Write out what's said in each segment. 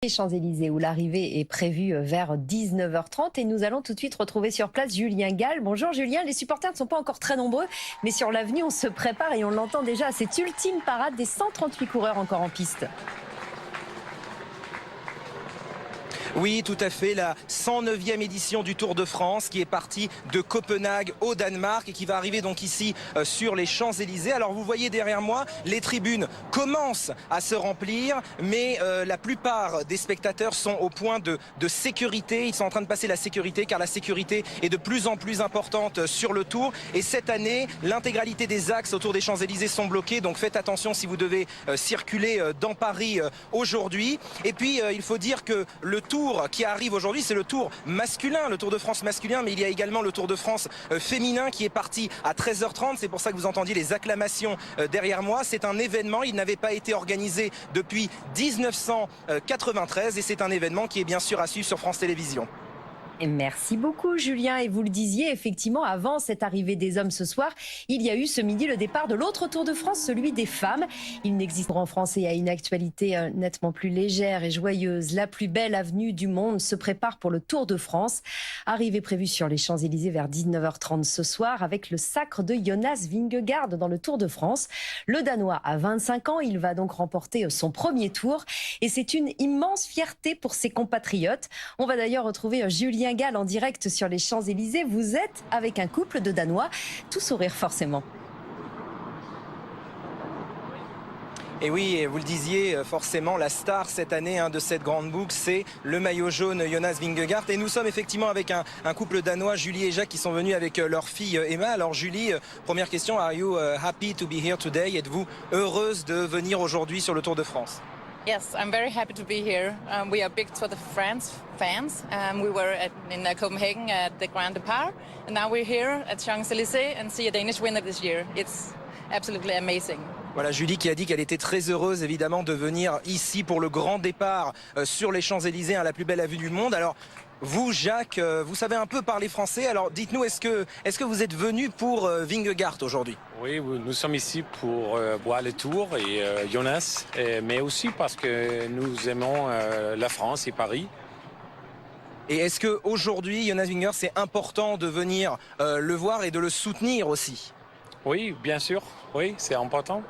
Les Champs-Élysées où l'arrivée est prévue vers 19h30 et nous allons tout de suite retrouver sur place Julien Gall. Bonjour Julien, les supporters ne sont pas encore très nombreux mais sur l'avenue on se prépare et on l'entend déjà à cette ultime parade des 138 coureurs encore en piste. Oui, tout à fait, la 109e édition du Tour de France qui est partie de Copenhague au Danemark et qui va arriver donc ici sur les Champs-Élysées. Alors vous voyez derrière moi, les tribunes commencent à se remplir, mais la plupart des spectateurs sont au point de sécurité. Ils sont en train de passer la sécurité car la sécurité est de plus en plus importante sur le Tour. Et cette année, l'intégralité des axes autour des Champs-Élysées sont bloqués. Donc faites attention si vous devez circuler dans Paris aujourd'hui. Et puis il faut dire que le Tour qui arrive aujourd'hui, c'est le Tour masculin, le Tour de France masculin, mais il y a également le Tour de France féminin qui est parti à 13h30. C'est pour ça que vous entendiez les acclamations derrière moi. C'est un événement, il n'avait pas été organisé depuis 1993 et c'est un événement qui est bien sûr à suivre sur France Télévisions. Et merci beaucoup Julien, et vous le disiez effectivement avant cette arrivée des hommes ce soir, il y a eu ce midi le départ de l'autre Tour de France, celui des femmes. Il n'existe en France et à une actualité nettement plus légère et joyeuse. La plus belle avenue du monde se prépare pour le Tour de France. Arrivée prévue sur les Champs-Élysées vers 19h30 ce soir avec le sacre de Jonas Vingegaard dans le Tour de France. Le Danois a 25 ans, il va donc remporter son premier tour et c'est une immense fierté pour ses compatriotes. On va d'ailleurs retrouver Julien Gall en direct sur les Champs-Élysées. Vous êtes avec un couple de Danois, tout sourire forcément. Et oui, vous le disiez, forcément, la star cette année de cette grande boucle, c'est le maillot jaune Jonas Vingegaard. Et nous sommes effectivement avec un couple danois, Julie et Jacques, qui sont venus avec leur fille Emma. Alors Julie, première question, are you happy to be here today? Êtes-vous heureuse de venir aujourd'hui sur le Tour de France? Yes, I'm very happy to be here. We are big Tour de France fans. We were in Copenhagen at the Grand Départ, and now we're here at Champs-Élysées and see a Danish winner this year. It's absolutely amazing. Voilà Julie qui a dit qu'elle était très heureuse évidemment de venir ici pour le grand départ sur les Champs-Élysées, la plus belle avenue du monde. Alors vous Jacques, vous savez un peu parler français, alors dites-nous, est-ce que vous êtes venu pour Vingegaard aujourd'hui? Oui, nous sommes ici pour voir le Tour et Jonas, mais aussi parce que nous aimons la France et Paris. Et est-ce qu'aujourd'hui, Jonas Vingegaard, c'est important de venir le voir et de le soutenir aussi? Oui, bien sûr, oui, c'est important.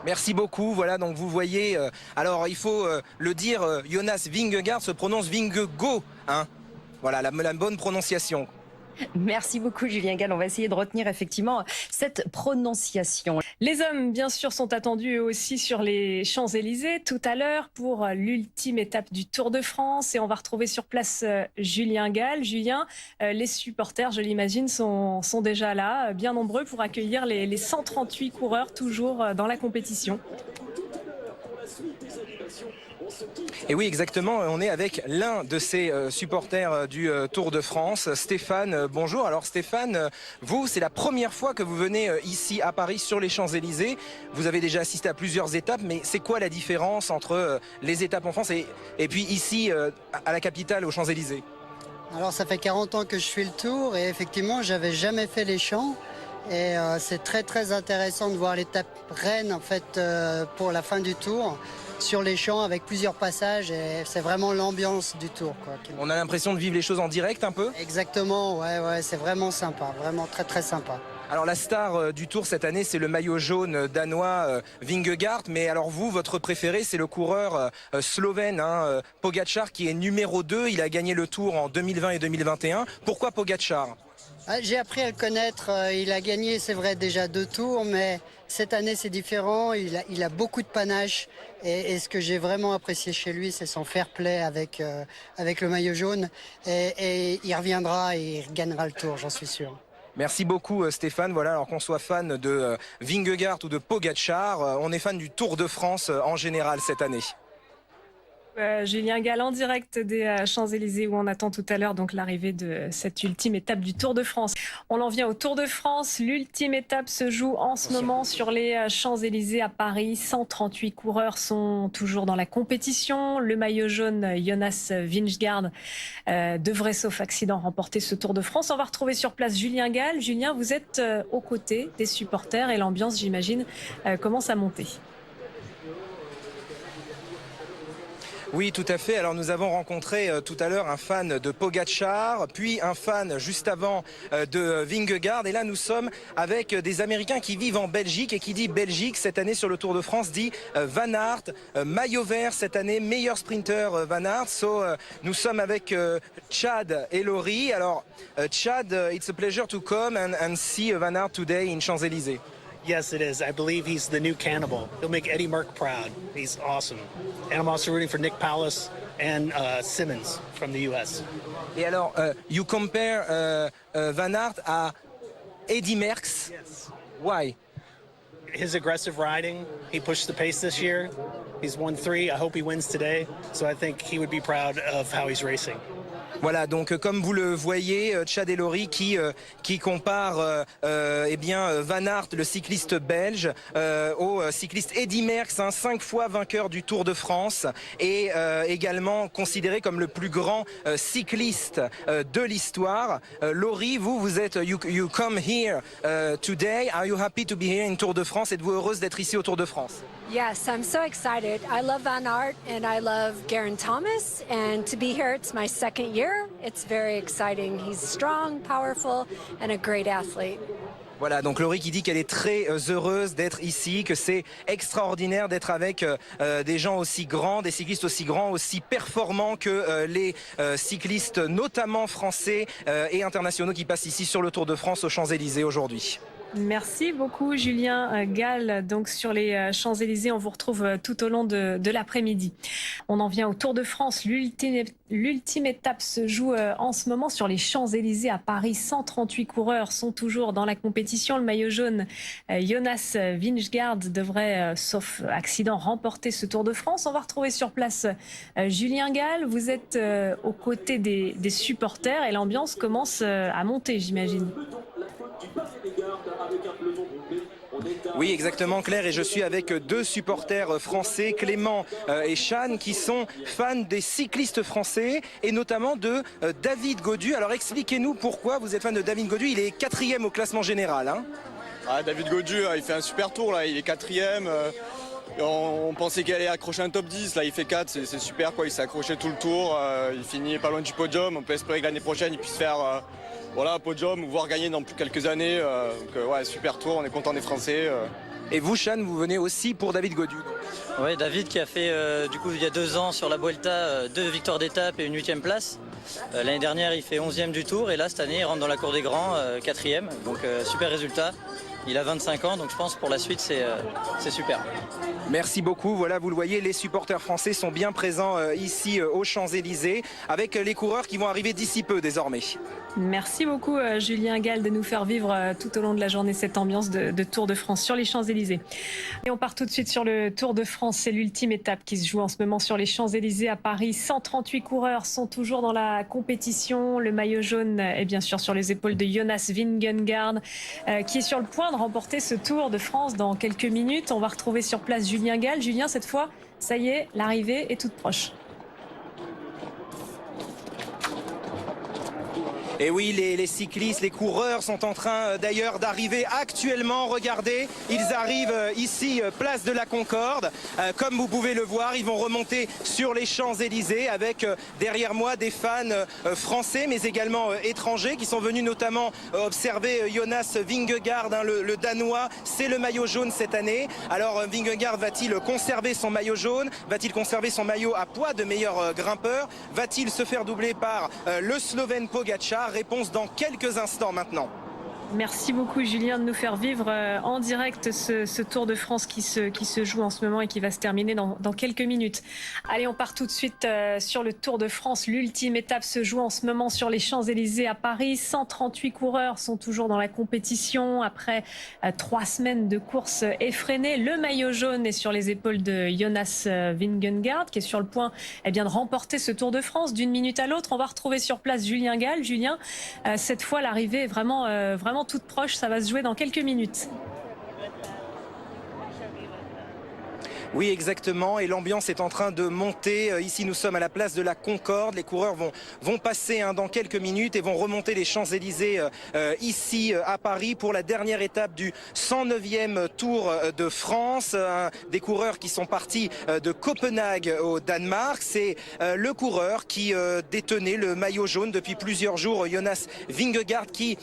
Merci beaucoup. Voilà, donc vous voyez, alors il faut le dire, Jonas Vingegaard se prononce Vingego, hein. Voilà, la bonne prononciation. Merci beaucoup Julien Gall, on va essayer de retenir effectivement cette prononciation. Les hommes, bien sûr, sont attendus eux aussi sur les Champs-Élysées tout à l'heure pour l'ultime étape du Tour de France. Et on va retrouver sur place Julien Gall. Julien, les supporters, je l'imagine, sont déjà là, bien nombreux pour accueillir les 138 coureurs toujours dans la compétition. Et oui, exactement, on est avec l'un de ces supporters du Tour de France, Stéphane. Bonjour. Alors Stéphane, vous, c'est la première fois que vous venez ici à Paris sur les Champs-Élysées. Vous avez déjà assisté à plusieurs étapes, mais c'est quoi la différence entre les étapes en France et puis ici à la capitale, aux Champs-Élysées? Alors ça fait 40 ans que je fais le Tour et effectivement, j'avais jamais fait les Champs. Et c'est très intéressant de voir l'étape reine en fait pour la fin du Tour sur les champs avec plusieurs passages et c'est vraiment l'ambiance du Tour, quoi. On a l'impression de vivre les choses en direct un peu? Exactement, ouais, c'est vraiment sympa, vraiment très sympa. Alors la star du Tour cette année, c'est le maillot jaune danois Vingegaard. Mais alors vous, votre préféré, c'est le coureur slovène, Pogačar, qui est numéro 2. Il a gagné le Tour en 2020 et 2021. Pourquoi Pogačar? J'ai appris à le connaître, il a gagné, c'est vrai, déjà 2 tours, mais cette année c'est différent, il a beaucoup de panache et ce que j'ai vraiment apprécié chez lui, c'est son fair play avec le maillot jaune et il reviendra et il gagnera le Tour, j'en suis sûr. Merci beaucoup Stéphane. Voilà, alors qu'on soit fan de Vingegaard ou de Pogačar, on est fan du Tour de France en général cette année. Julien Gall en direct des Champs-Élysées où on attend tout à l'heure donc l'arrivée de cette ultime étape du Tour de France. On en vient au Tour de France. L'ultime étape se joue en ce moment sur les Champs-Élysées à Paris. 138 coureurs sont toujours dans la compétition. Le maillot jaune Jonas Vingegaard devrait, sauf accident, remporter ce Tour de France. On va retrouver sur place Julien Gall. Julien, vous êtes aux côtés des supporters et l'ambiance, j'imagine, commence à monter. Oui, tout à fait. Alors nous avons rencontré tout à l'heure un fan de Pogačar, puis un fan juste avant de Vingegaard. Et là, nous sommes avec des Américains qui vivent en Belgique. Et qui dit Belgique cette année sur le Tour de France dit Van Aert, maillot vert cette année, meilleur sprinter Van Aert. Nous sommes avec Chad et Laurie. Alors Chad, it's a pleasure to come and see Van Aert today in Champs-Élysées. Yes, it is. I believe he's the new cannibal. He'll make Eddie Merckx proud. He's awesome. And I'm also rooting for Nick Paulus and Simmons from the US. Et alors, you compare Van Aert à Eddie Merckx. Yes. Why? His aggressive riding, he pushed the pace this year. He's won 3. I hope he wins today. So I think he would be proud of how he's racing. Voilà, donc comme vous le voyez, Chad et Laurie qui compare Van Aert, le cycliste belge, au cycliste Eddy Merckx, 5 fois vainqueur du Tour de France et également considéré comme le plus grand cycliste de l'histoire. Laurie, vous êtes you come here today. Are you happy to be here in Tour de France? Êtes-vous heureuse d'être ici au Tour de France? Yes, I'm so excited. I love Van Aert and I love Geraint Thomas, and to be here, it's my second year. It's very exciting. He's strong, powerful, and a great athlete. Voilà, donc Laurie qui dit qu'elle est très heureuse d'être ici, que c'est extraordinaire d'être avec des gens aussi grands, des cyclistes aussi grands, aussi performants que les cyclistes, notamment français et internationaux qui passent ici sur le Tour de France aux Champs-Élysées aujourd'hui. Merci beaucoup Julien Gall. Donc sur les Champs-Élysées, on vous retrouve tout au long de l'après-midi. On en vient au Tour de France. L'ultime étape se joue en ce moment sur les Champs-Élysées à Paris. 138 coureurs sont toujours dans la compétition. Le maillot jaune, Jonas Vingegaard, devrait, sauf accident, remporter ce Tour de France. On va retrouver sur place Julien Gall. Vous êtes aux côtés des supporters et l'ambiance commence à monter, j'imagine. Oui, exactement, Claire, et je suis avec 2 supporters français, Clément et Chane, qui sont fans des cyclistes français et notamment de David Gaudu. Alors expliquez-nous pourquoi vous êtes fan de David Gaudu. Il est 4e au classement général. David Gaudu, il fait un super tour, là. Il est 4e. On pensait qu'il allait accrocher un top 10, là il fait 4, c'est super quoi. Il s'est accroché tout le tour, il finit pas loin du podium. On peut espérer que l'année prochaine il puisse faire un podium ou voire gagner dans plus quelques années. Super tour, on est content des Français. Et vous, Chane, vous venez aussi pour David Gaudu. Oui, David qui a fait il y a 2 ans sur la Vuelta 2 victoires d'étape et une 8e place. L'année dernière il fait 11e du tour et là cette année il rentre dans la cour des grands 4e, donc super résultat. Il a 25 ans, donc je pense pour la suite c'est super. Merci beaucoup. Voilà, vous le voyez, les supporters français sont bien présents ici aux Champs-Élysées avec les coureurs qui vont arriver d'ici peu désormais. Merci beaucoup Julien Gall de nous faire vivre tout au long de la journée cette ambiance de Tour de France sur les Champs-Élysées. Et on part tout de suite sur le Tour de France. C'est l'ultime étape qui se joue en ce moment sur les Champs-Élysées à Paris. 138 coureurs sont toujours dans la compétition. Le maillot jaune est bien sûr sur les épaules de Jonas Vingegaard qui est sur le point de remporter ce Tour de France dans quelques minutes. On va retrouver sur place Julien Gall. Julien, cette fois, ça y est, l'arrivée est toute proche. Et oui, les cyclistes, les coureurs sont en train d'ailleurs d'arriver actuellement. Regardez, ils arrivent ici, place de la Concorde. Comme vous pouvez le voir, ils vont remonter sur les Champs-Élysées avec derrière moi des fans français mais également étrangers qui sont venus notamment observer Jonas Vingegaard, le Danois. C'est le maillot jaune cette année. Alors Vingegaard va-t-il conserver son maillot jaune? Va-t-il conserver son maillot à poids de meilleur grimpeur? Va-t-il se faire doubler par le Slovène Pogačar? Réponse dans quelques instants maintenant. Merci beaucoup Julien de nous faire vivre en direct ce Tour de France qui se joue en ce moment et qui va se terminer dans quelques minutes. Allez, on part tout de suite sur le Tour de France. L'ultime étape se joue en ce moment sur les Champs-Élysées à Paris. 138 coureurs sont toujours dans la compétition après 3 semaines de course effrénée. Le maillot jaune est sur les épaules de Jonas Vingegaard qui est sur le point de remporter ce Tour de France d'une minute à l'autre. On va retrouver sur place Julien Gall. Julien, cette fois l'arrivée est vraiment toute proche, ça va se jouer dans quelques minutes. Oui, exactement. Et l'ambiance est en train de monter. Ici, nous sommes à la place de la Concorde. Les coureurs vont passer dans quelques minutes et vont remonter les Champs-Élysées ici à Paris pour la dernière étape du 109e Tour de France. Des coureurs qui sont partis de Copenhague au Danemark. C'est le coureur qui détenait le maillot jaune depuis plusieurs jours, Jonas Vingegaard, qui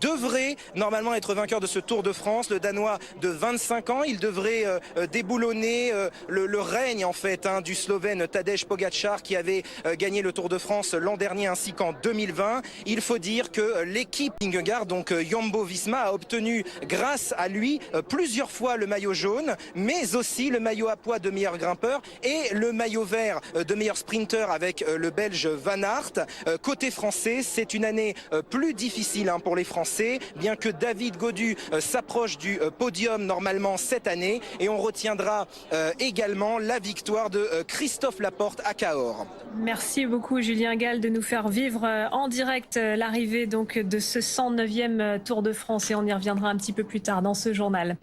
devrait normalement être vainqueur de ce Tour de France. Le Danois de 25 ans, il devrait déboulonner le règne en fait du Slovène Tadej Pogačar qui avait gagné le Tour de France l'an dernier ainsi qu'en 2020. Il faut dire que l'équipe Vingegaard, donc Jumbo-Visma, a obtenu grâce à lui plusieurs fois le maillot jaune, mais aussi le maillot à pois de meilleur grimpeur et le maillot vert de meilleur sprinter avec le Belge Van Aert. Côté français, c'est une année plus difficile pour les Français, bien que David Gaudu s'approche du podium normalement cette année, et on retiendra également la victoire de Christophe Laporte à Cahors. Merci beaucoup Julien Gall de nous faire vivre en direct l'arrivée donc de ce 109e Tour de France, et on y reviendra un petit peu plus tard dans ce journal.